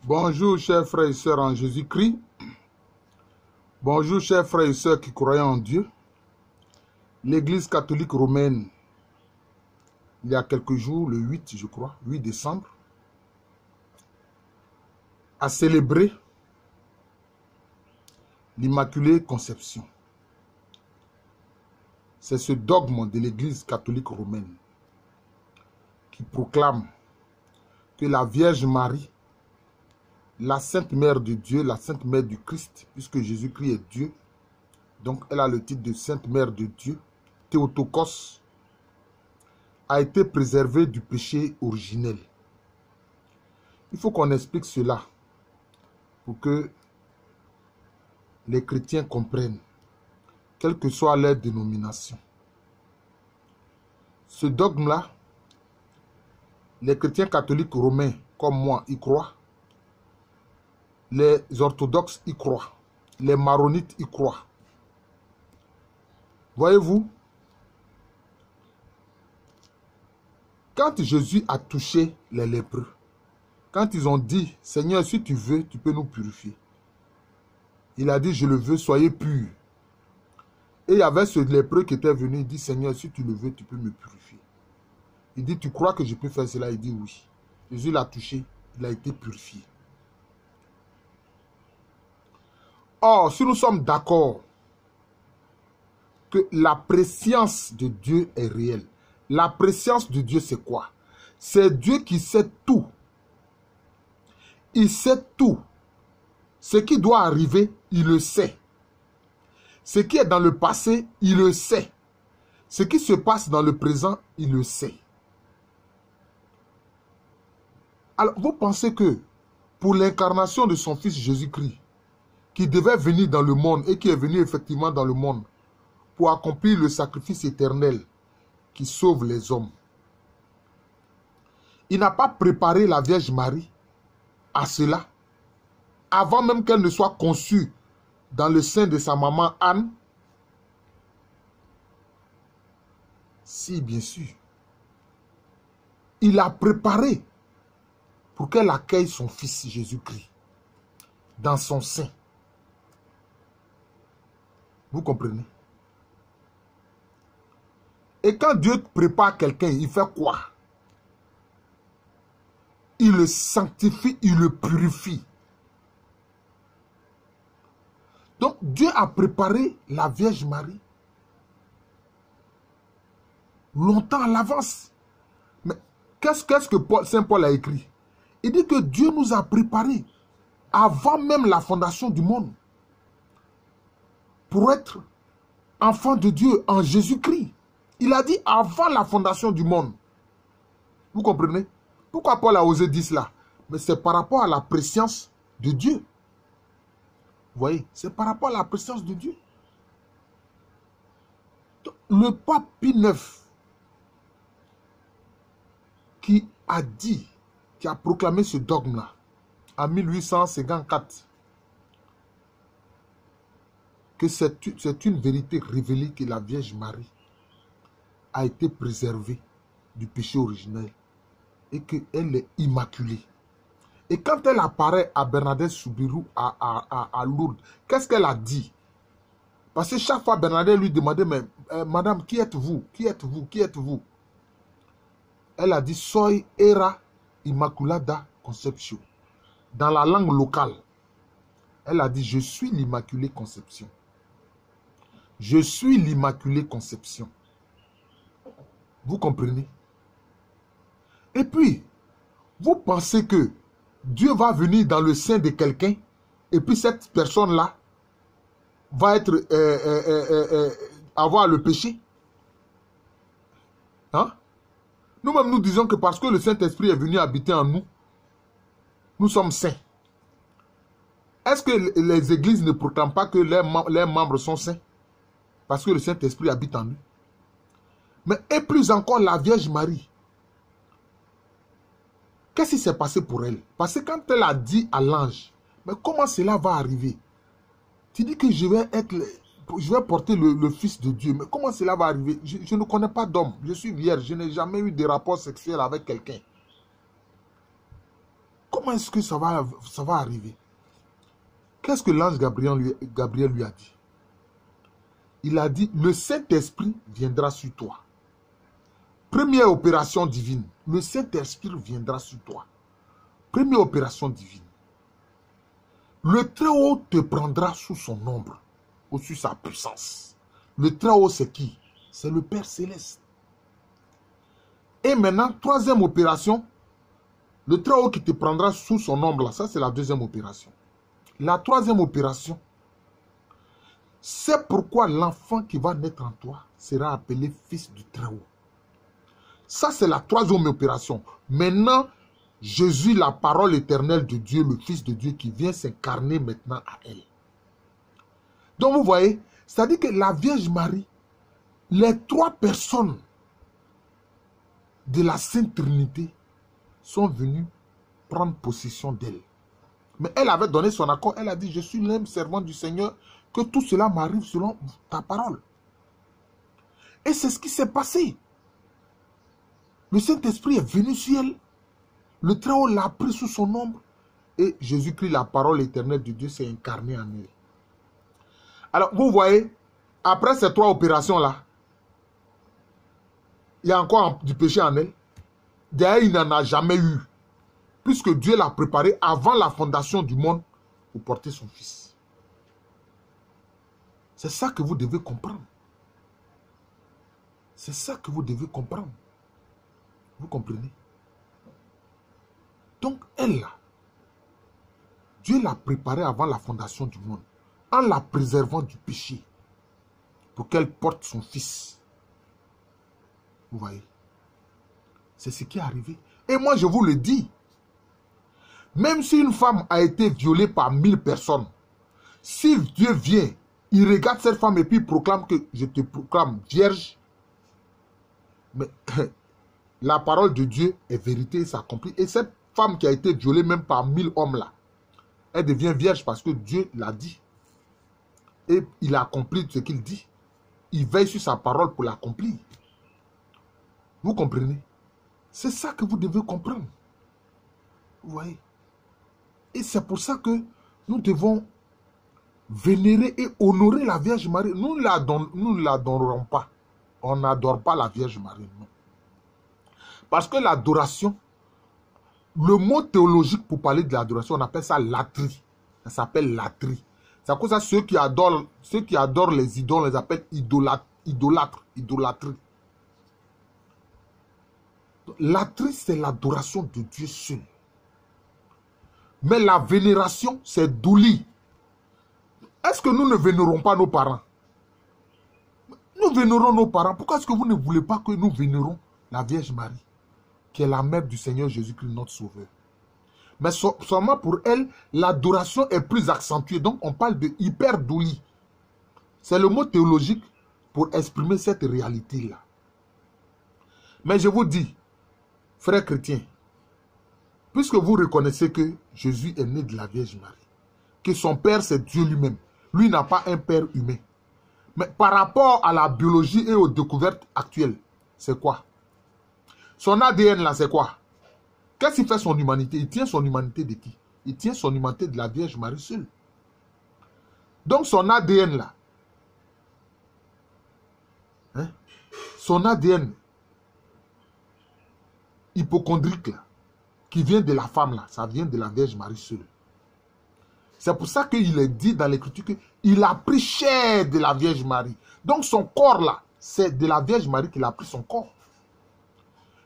Bonjour chers frères et sœurs en Jésus-Christ. Bonjour chers frères et sœurs qui croient en Dieu. L'Église catholique romaine, il y a quelques jours, le 8 je crois, 8 décembre, a célébré l'Immaculée Conception. C'est ce dogme de l'Église catholique romaine qui proclame que la Vierge Marie, la Sainte Mère de Dieu, la Sainte Mère du Christ, puisque Jésus-Christ est Dieu, donc elle a le titre de Sainte Mère de Dieu, Théotokos, a été préservée du péché originel. Il faut qu'on explique cela pour que les chrétiens comprennent, quelle que soit leur dénomination. Ce dogme-là, les chrétiens catholiques romains, comme moi, y croient. Les orthodoxes y croient. Les maronites y croient. Voyez-vous, quand Jésus a touché les lépreux, quand ils ont dit, Seigneur, si tu veux, tu peux nous purifier. Il a dit, je le veux, soyez purs. Et il y avait ce lépreux qui était venu, il dit, Seigneur, si tu le veux, tu peux me purifier. Il dit, tu crois que je peux faire cela? Il dit, oui. Jésus l'a touché, il a été purifié. Or, si nous sommes d'accord que la préscience de Dieu est réelle, la préscience de Dieu, c'est quoi? C'est Dieu qui sait tout. Il sait tout. Ce qui doit arriver, il le sait. Ce qui est dans le passé, il le sait. Ce qui se passe dans le présent, il le sait. Alors, vous pensez que pour l'incarnation de son fils Jésus-Christ, qui devait venir dans le monde et qui est venu effectivement dans le monde pour accomplir le sacrifice éternel qui sauve les hommes, il n'a pas préparé la Vierge Marie à cela avant même qu'elle ne soit conçue dans le sein de sa maman Anne? Si, bien sûr. Il a préparé pour qu'elle accueille son fils Jésus-Christ dans son sein. Vous comprenez? Et quand Dieu prépare quelqu'un, il fait quoi? Il le sanctifie, il le purifie. Donc Dieu a préparé la Vierge Marie longtemps à l'avance. Mais qu'est-ce que Saint Paul a écrit? Il dit que Dieu nous a préparés avant même la fondation du monde pour être enfants de Dieu en Jésus-Christ. Il a dit avant la fondation du monde. Vous comprenez? Pourquoi Paul a osé dire cela? Mais c'est par rapport à la préscience de Dieu. Vous voyez? C'est par rapport à la préscience de Dieu. Le pape Pie IX qui a dit, qui a proclamé ce dogme-là en 1854, que c'est une vérité révélée que la Vierge Marie a été préservée du péché originel et qu'elle est immaculée. Et quand elle apparaît à Bernadette Soubirous à Lourdes, qu'est-ce qu'elle a dit? Parce que chaque fois Bernadette lui demandait, mais madame, qui êtes-vous? Qui êtes-vous? Qui êtes-vous? Elle a dit, soy era immaculada conception. Dans la langue locale, elle a dit, je suis l'Immaculée Conception. Je suis l'Immaculée Conception. Vous comprenez? Et puis, vous pensez que Dieu va venir dans le sein de quelqu'un et puis cette personne-là va être, avoir le péché? Hein? Nous-mêmes, nous disons que parce que le Saint-Esprit est venu habiter en nous, nous sommes saints. Est-ce que les églises ne proclament pas que leurs membres sont saints? Parce que le Saint-Esprit habite en eux. Mais et plus encore la Vierge Marie. Qu'est-ce qui s'est passé pour elle? Parce que quand elle a dit à l'ange, mais comment cela va arriver? Tu dis que je vais porter le Fils de Dieu. Mais comment cela va arriver? Je ne connais pas d'homme. Je suis vierge. Je n'ai jamais eu de rapport sexuel avec quelqu'un. Comment est-ce que ça va arriver? Qu'est-ce que l'ange Gabriel lui a dit? Il a dit, le Saint-Esprit viendra sur toi. Première opération divine, le Saint-Esprit viendra sur toi. Première opération divine. Le Très-Haut te prendra sous son ombre, ou sous sa puissance. Le Très-Haut, c'est qui? C'est le Père Céleste. Et maintenant, troisième opération, le Très-Haut qui te prendra sous son ombre, ça c'est la deuxième opération. La troisième opération, c'est pourquoi l'enfant qui va naître en toi sera appelé fils du Très-Haut. Ça c'est la troisième opération. Maintenant, Jésus, la parole éternelle de Dieu, le Fils de Dieu qui vient s'incarner maintenant à elle. Donc vous voyez, c'est-à-dire que la Vierge Marie, les trois personnes de la Sainte Trinité sont venues prendre possession d'elle. Mais elle avait donné son accord, elle a dit, je suis l'âme servant du Seigneur, que tout cela m'arrive selon ta parole. Et c'est ce qui s'est passé. Le Saint-Esprit est venu sur elle. Le Très-Haut l'a pris sous son ombre. Et Jésus-Christ, la parole éternelle de Dieu, s'est incarné en elle. Alors, vous voyez, après ces trois opérations-là, il y a encore du péché en elle. D'ailleurs, il n'en a jamais eu. Puisque Dieu l'a préparé avant la fondation du monde pour porter son Fils. C'est ça que vous devez comprendre. C'est ça que vous devez comprendre. Vous comprenez? Donc, elle là, Dieu l'a préparée avant la fondation du monde, en la préservant du péché, pour qu'elle porte son Fils. Vous voyez? C'est ce qui est arrivé. Et moi, je vous le dis, même si une femme a été violée par 1000 personnes, si Dieu vient, il regarde cette femme et puis il proclame que je te proclame vierge, mais la parole de Dieu est vérité et s'accomplit. Et cette femme qui a été violée même par 1000 hommes là, elle devient vierge parce que Dieu l'a dit. Et il a accompli ce qu'il dit. Il veille sur sa parole pour l'accomplir. Vous comprenez? C'est ça que vous devez comprendre. Vous voyez? Et c'est pour ça que nous devons vénérer et honorer la Vierge Marie. Nous ne l'adorerons pas. On n'adore pas la Vierge Marie, non. Parce que l'adoration, le mot théologique pour parler de l'adoration, on appelle ça latrie. Ça s'appelle latrie. C'est à cause de ça ceux qui adorent les idoles, on les appelle idolâtrie. Latrie, c'est l'adoration de Dieu seul. Mais la vénération, c'est douli. Est-ce que nous ne vénérons pas nos parents? Nous vénérons nos parents. Pourquoi est-ce que vous ne voulez pas que nous vénérons la Vierge Marie, qui est la mère du Seigneur Jésus-Christ, notre Sauveur? Mais seulement pour elle, l'adoration est plus accentuée. Donc, on parle de hyper-douli. C'est le mot théologique pour exprimer cette réalité-là. Mais je vous dis, frères chrétiens, puisque vous reconnaissez que Jésus est né de la Vierge Marie, que son père c'est Dieu lui-même, lui n'a pas un père humain. Mais par rapport à la biologie et aux découvertes actuelles, c'est quoi? Son ADN là, c'est quoi? Qu'est-ce qu'il fait son humanité? Il tient son humanité de qui? Il tient son humanité de la Vierge Marie seule. Donc son ADN là, hein, son ADN hypocondrique là, qui vient de la femme là, ça vient de la Vierge Marie seule. C'est pour ça qu'il est dit dans l'Écriture qu'il a pris chair de la Vierge Marie. Donc son corps là, c'est de la Vierge Marie qu'il a pris son corps.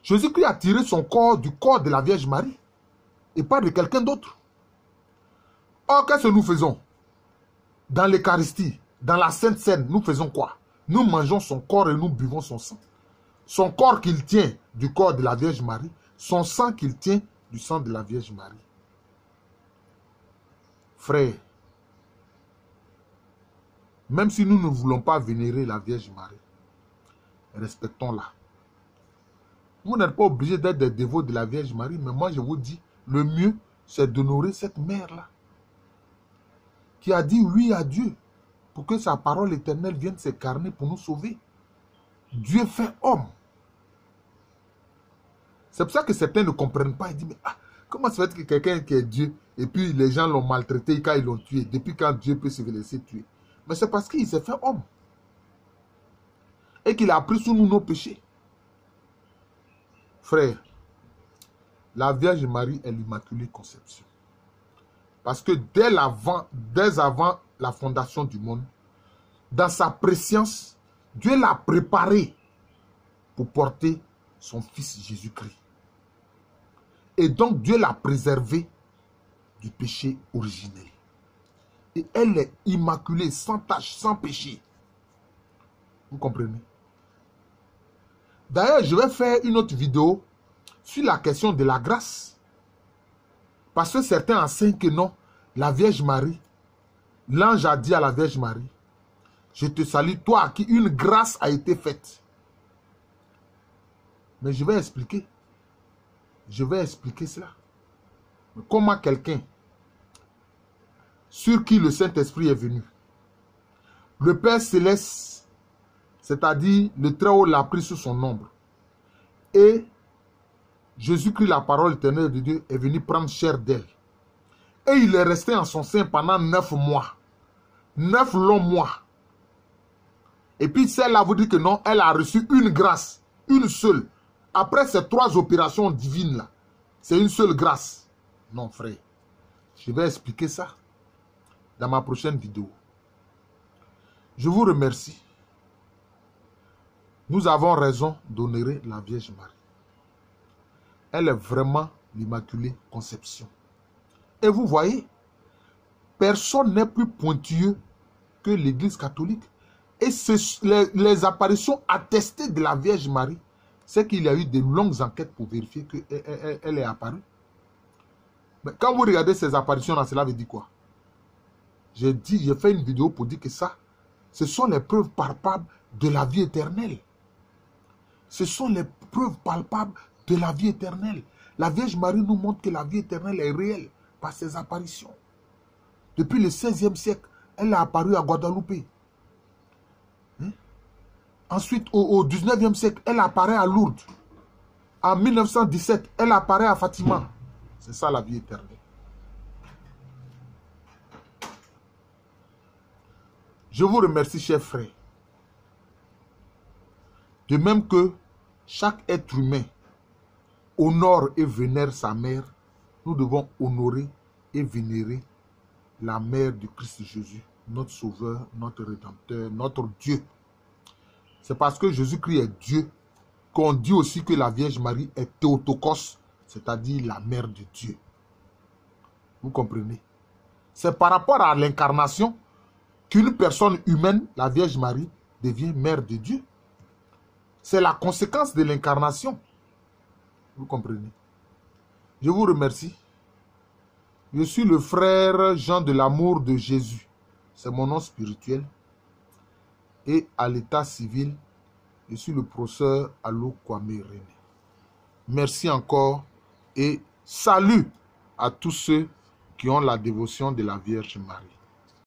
Jésus-Christ a tiré son corps du corps de la Vierge Marie et pas de quelqu'un d'autre. Or, qu'est-ce que nous faisons? Dans l'Eucharistie, dans la Sainte Seine, nous faisons quoi? Nous mangeons son corps et nous buvons son sang. Son corps qu'il tient du corps de la Vierge Marie, son sang qu'il tient du sang de la Vierge Marie. Frère, même si nous ne voulons pas vénérer la Vierge Marie, respectons-la. Vous n'êtes pas obligé d'être des dévots de la Vierge Marie, mais moi je vous dis, le mieux, c'est d'honorer cette mère-là, qui a dit oui à Dieu, pour que sa parole éternelle vienne s'incarner pour nous sauver. Dieu fait homme. C'est pour ça que certains ne comprennent pas. Ils disent, mais Comment ça fait que quelqu'un qui est Dieu, et puis les gens l'ont maltraité quand ils l'ont tué, depuis quand Dieu peut se laisser tuer? Mais c'est parce qu'il s'est fait homme. Et qu'il a pris sur nous nos péchés. Frère, la Vierge Marie est l'Immaculée Conception. Parce que dès avant la fondation du monde, dans sa préscience, Dieu l'a préparée pour porter son Fils Jésus-Christ. Et donc Dieu l'a préservée du péché originel. Et elle est immaculée, sans tache, sans péché. Vous comprenez? D'ailleurs, je vais faire une autre vidéo sur la question de la grâce. Parce que certains enseignent que non, la Vierge Marie, l'ange a dit à la Vierge Marie, je te salue, toi à qui une grâce a été faite. Mais je vais expliquer. Je vais expliquer cela. Comment quelqu'un sur qui le Saint-Esprit est venu, le Père Céleste, c'est-à-dire le Très-Haut l'a pris sous son ombre. Et Jésus-Christ, la parole éternelle de Dieu, est venu prendre chair d'elle. Et il est resté en son sein pendant 9 mois. 9 longs mois. Et puis celle-là vous dit que non, elle a reçu une grâce. Une seule. Après ces 3 opérations divines-là, c'est une seule grâce. Non, frère. Je vais expliquer ça dans ma prochaine vidéo. Je vous remercie. Nous avons raison d'honorer la Vierge Marie. Elle est vraiment l'Immaculée Conception. Et vous voyez, personne n'est plus pointilleux que l'Église catholique. Et les apparitions attestées de la Vierge Marie, c'est qu'il y a eu de longues enquêtes pour vérifier qu'elle est apparue. Mais quand vous regardez ces apparitions-là, cela veut dire quoi? J'ai fait une vidéo pour dire que ça, ce sont les preuves palpables de la vie éternelle. Ce sont les preuves palpables de la vie éternelle. La Vierge Marie nous montre que la vie éternelle est réelle par ses apparitions. Depuis le XVIe siècle, elle a apparu à Guadeloupe. Ensuite, au XIXe siècle, elle apparaît à Lourdes. En 1917, elle apparaît à Fatima. C'est ça la vie éternelle. Je vous remercie, chers frères. De même que chaque être humain honore et vénère sa mère, nous devons honorer et vénérer la mère du Christ Jésus, notre Sauveur, notre Rédempteur, notre Dieu. C'est parce que Jésus-Christ est Dieu qu'on dit aussi que la Vierge Marie est Théotokos, c'est-à-dire la mère de Dieu. Vous comprenez? C'est par rapport à l'incarnation qu'une personne humaine, la Vierge Marie, devient mère de Dieu. C'est la conséquence de l'incarnation. Vous comprenez? Je vous remercie. Je suis le frère Jean de l'amour de Jésus. C'est mon nom spirituel. Et à l'état civil, je suis le professeur Allo Kwame René. Merci encore et salut à tous ceux qui ont la dévotion de la Vierge Marie.